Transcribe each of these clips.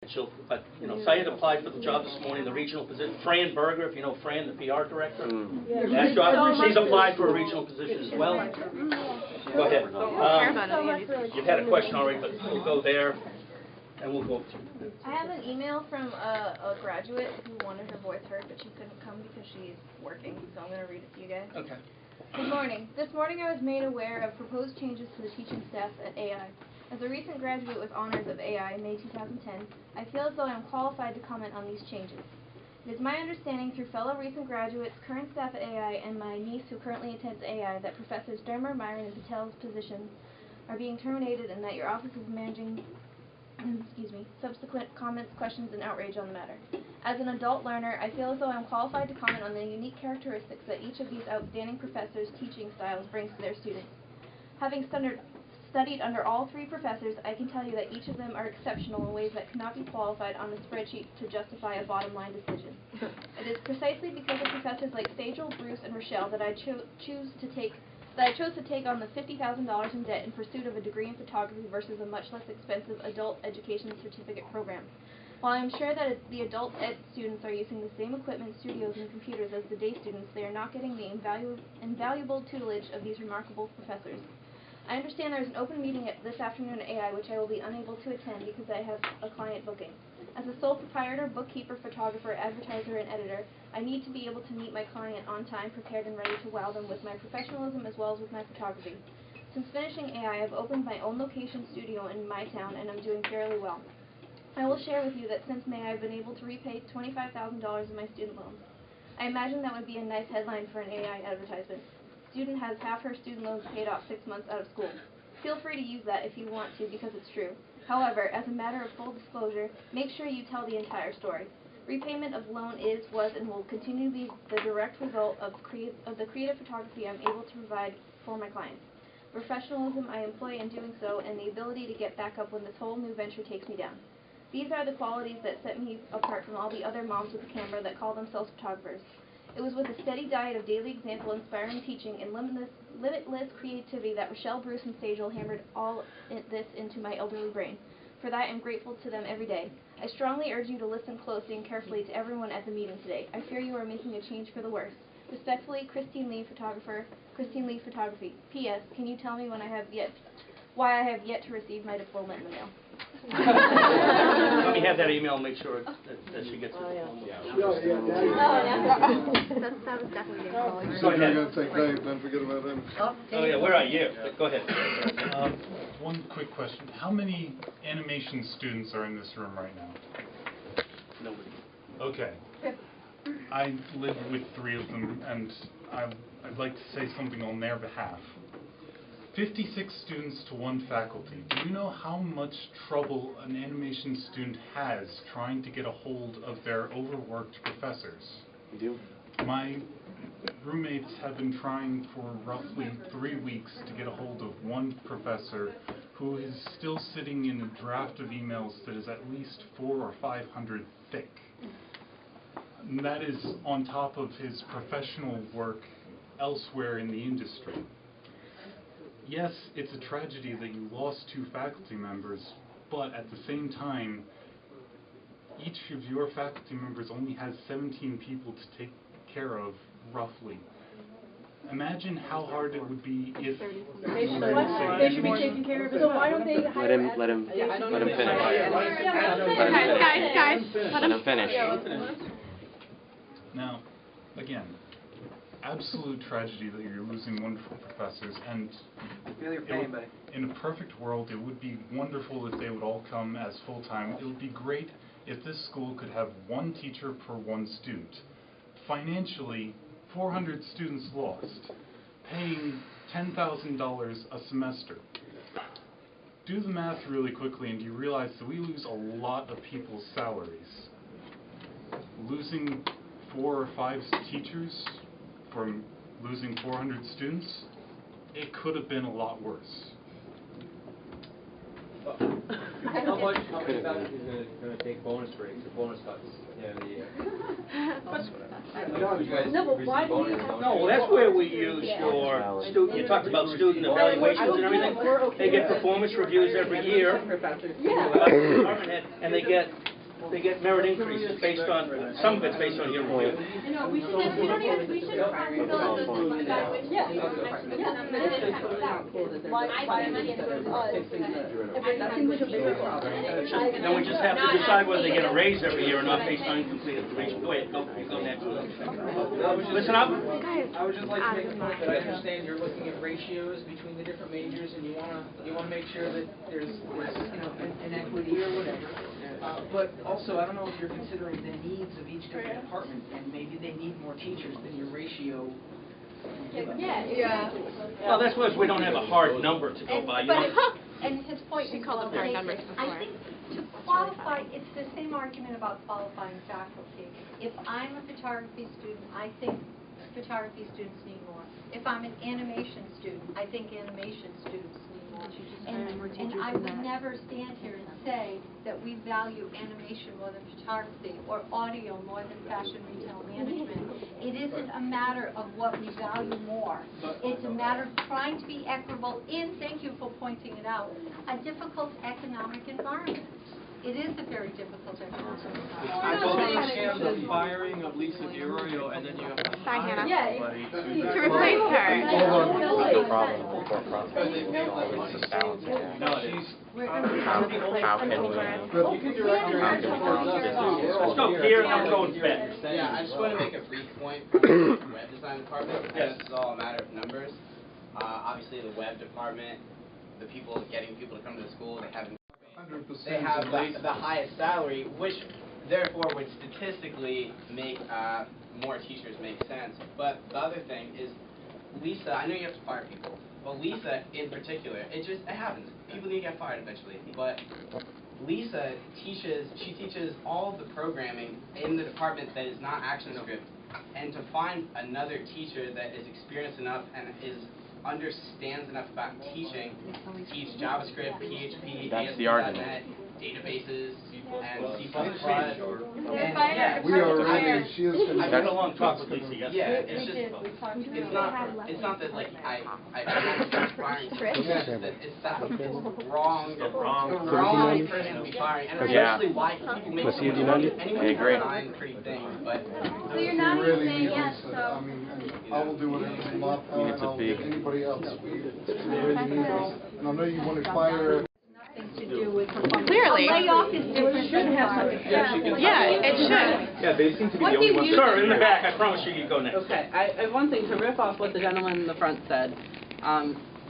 Syed applied for the job this morning, the regional position. Fran Berger, if you know Fran, the PR director. Yeah. That job, she's applied for a regional position as well. Go ahead. You've had a question already, but we'll go there, and we'll go through. I have an email from a graduate who wanted her voice heard, but she couldn't come because she's working, so I'm going to read it to you guys. Okay. Good morning. This morning I was made aware of proposed changes to the teaching staff at AI. As a recent graduate with honors of AI in May 2010, I feel as though I am qualified to comment on these changes. It is my understanding through fellow recent graduates, current staff at AI, and my niece who currently attends AI that Professors Dermer, Myron, and Patel's positions are being terminated and that your office is managing subsequent comments, questions, and outrage on the matter. As an adult learner, I feel as though I am qualified to comment on the unique characteristics that each of these outstanding professors' teaching styles brings to their students. Having studied under all three professors, I can tell you that each of them are exceptional in ways that cannot be qualified on a spreadsheet to justify a bottom-line decision. It is precisely because of professors like Sajal, Bruce, and Rochelle that I chose to take on the $50,000 in debt in pursuit of a degree in photography versus a much less expensive adult education certificate program. While I am sure that the adult ed students are using the same equipment, studios, and computers as the day students, they are not getting the invaluable tutelage of these remarkable professors. I understand there is an open meeting this afternoon at AI which I will be unable to attend because I have a client booking. As a sole proprietor, bookkeeper, photographer, advertiser, and editor, I need to be able to meet my client on time, prepared and ready to wow them with my professionalism as well as with my photography. Since finishing AI, I have opened my own location studio in my town and I'm doing fairly well. I will share with you that since May I have been able to repay $25,000 in my student loans. I imagine that would be a nice headline for an AI advertisement. Student has half her student loans paid off 6 months out of school. Feel free to use that if you want to because it's true. However, as a matter of full disclosure, make sure you tell the entire story. Repayment of loan is, was, and will continue to be the direct result of the creative photography I'm able to provide for my clients. Professionalism I employ in doing so, and the ability to get back up when this whole new venture takes me down. These are the qualities that set me apart from all the other moms with a camera that call themselves photographers. It was with a steady diet of daily example, inspiring teaching, and limitless creativity that Rochelle, Bruce, and Sajal hammered all this into my elderly brain. For that, I'm grateful to them every day. I strongly urge you to listen closely and carefully to everyone at the meeting today. I fear you are making a change for the worse. Respectfully, Christine Lee, photographer, Christine Lee Photography. P.S. Can you tell me why I have yet to receive my diploma in the mail? Let me have that email and make sure that she gets it. That was definitely good. Go ahead. You're going to say Dave, don't forget about him. Oh yeah, where are you? Go ahead. One quick question. How many animation students are in this room right now? Nobody. Okay. I live with 3 of them, and I'd like to say something on their behalf. 56 students to 1 faculty. Do you know how much trouble an animation student has trying to get a hold of their overworked professors? You do? My roommates have been trying for roughly 3 weeks to get a hold of one professor who is still sitting in a draft of emails that is at least 400 or 500 thick. And that is on top of his professional work elsewhere in the industry. Yes, it's a tragedy that you lost 2 faculty members, but at the same time, each of your faculty members only has 17 people to take care of, roughly. Imagine how hard it would be if they should be taken care of. So why don't they let him finish. Let him finish. Now, again, absolute tragedy that you're losing wonderful professors, and in a perfect world, it would be wonderful if they would all come as full-time. It would be great if this school could have 1 teacher per 1 student. Financially, 400 students lost, paying $10,000 a semester. Do the math really quickly, and you realize that we lose a lot of people's salaries. Losing 4 or 5 teachers from losing 400 students, it could have been a lot worse. How much is going to take bonus breaks or bonus cuts at the end of the year? No, but why do we have? No, well, that's where we use your student, you talked about student evaluations and everything. They get performance reviews every year. And they get merit increases based on, some of it's based on your review. No, we should And then we just have to decide whether they get a raise every year or not based on incomplete information. Go ahead, go next. Listen up. I would just like to make a point that I understand you're looking at ratios between the different majors, and you want to make sure that there's an equity or whatever. But also, I don't know if you're considering the needs of each different department, and maybe they need more teachers than your ratio. Yeah. Well, that's because we don't have a hard number to go by. You know? And his point is well taken. I think to qualify, it's the same argument about qualifying faculty. If I'm a photography student, I think photography students need more. If I'm an animation student, I think animation students need more. And I would never stand here and say that we value animation more than photography or audio more than fashion retail management. It isn't a matter of what we value more. It's a matter of trying to be equitable in, thank you for pointing it out, a difficult economic environment. It is a very difficult economic environment. I don't understand the firing of Lisa DiRoyo and then you have to hire somebody To replace her. The problem before process is always just balancing it. No, she's... How can we? You can direct your answer towards us. Let's go here and then we'll go to bed. Yeah, I just want to make a brief point on the web design department. This is all a matter of numbers. Obviously, the web department, the people getting people to come to the school, they have the highest salary, which therefore would statistically make more teachers make sense. But the other thing is, Lisa, I know you have to fire people, but Lisa in particular, it happens. People need to get fired eventually. But Lisa teaches all of the programming in the department that is not ActionScript, and to find another teacher that is experienced enough and understands enough about teaching, teach JavaScript, PHP, ASP.NET, databases, and C++. We are ready. She is going to. I had a long talk with Lisa yesterday. Yeah, it's just, it's not that like I want to firing people. It's that it's wrong, the wrong person to be firing, and especially why people make so much money. Anyone can design pretty things, but So you're not even saying yes, so. I mean, I will do whatever in my power, and I'll get anybody else. We really need this. And I know you want to fire. Clearly. A layoff is different than a fire. Yeah, it should. Yeah, they seem to be the only ones. Sir, in the back, I promise you go next. Okay, I have one thing to riff off what the gentleman in the front said.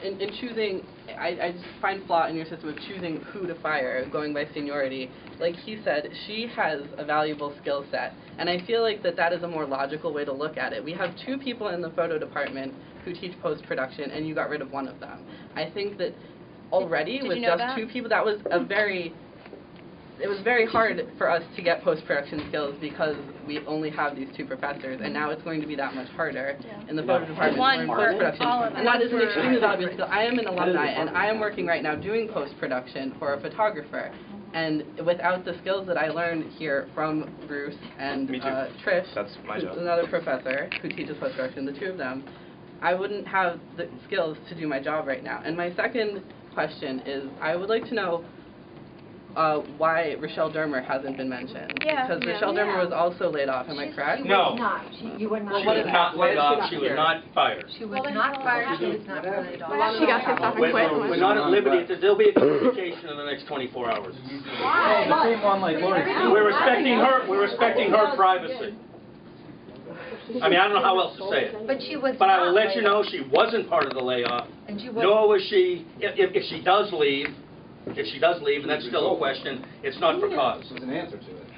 In choosing, I just find flaw in your system of choosing who to fire, going by seniority. Like he said, she has a valuable skill set, and I feel like that is a more logical way to look at it. We have 2 people in the photo department who teach post-production, and you got rid of one of them. I think that already with just 2 people, that was it was very hard for us to get post-production skills because we only have these 2 professors, and now it's going to be that much harder in the photo department to learn post-production. And that is an extremely valuable skill. I am an alumni, and I am working right now doing post-production for a photographer. And without the skills that I learned here from Bruce and Trish, who's another professor who teaches post-production, the 2 of them, I wouldn't have the skills to do my job right now. And my second question is, I would like to know why Rochelle Dermer hasn't been mentioned. Because Rochelle Dermer was also laid off, am I correct? No. You were not. She was not laid off. She was not fired. She was not fired. She was not laid off. She got pissed off and quit. We're not at liberty. There'll be a communication in the next 24 hours. Why? We're respecting her privacy. I mean, I don't know how else to say it. But she was. But I will let you know she wasn't part of the layoff. And she was. Nor was she. If she does leave, and that's still a question, it's not for cause. There's an answer to it.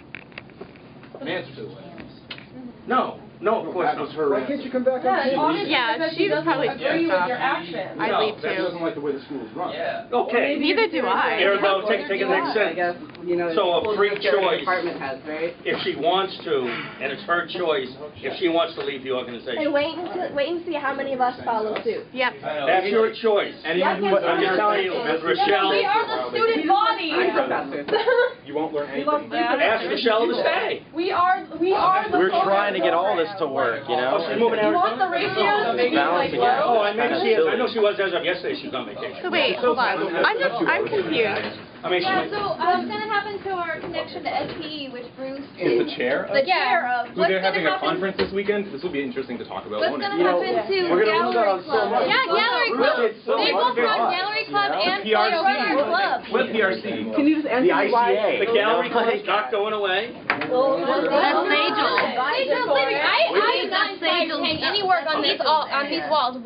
An answer to the layoffs. No. No, of course That was not. her Why answer. can't you come back on Tuesday? Yeah, she was probably agree with your actions. I'd leave That too. doesn't like the way the school's run. Yeah. Okay. Neither do I. Here, though, take it next I guess, sentence. you know, So a schools free just get what the choice. department has, right? If she wants to, and it's her choice, if she wants to leave the organization. And wait and see how many of us follow suit. Yep. That's your choice. Anyone who I'm just telling you, Rochelle, We are the student body. You won't learn anything. ask Rochelle to stay. We are the We're trying to get all this to work, you know? Oh, she's moving You out. want the ratios to be like Balancing it. low? Oh, I know she was as of yesterday, she's on vacation. So wait, hold on. I'm confused. I mean, Yeah, she, so what's going to happen to our connection to SPE, which Bruce Is the chair? the chair of? Who they're having a conference this weekend? This will be interesting to talk about. What's won't going it? to happen to we're gonna lose out Gallery on so Club? much. Yeah, Gallery Club. They both run Gallery Club and Photo Club. What PRC? Can you just answer The me why? ICA. the gallery club is not going away. That's Sajal. I am not inspired to hang any work on these walls.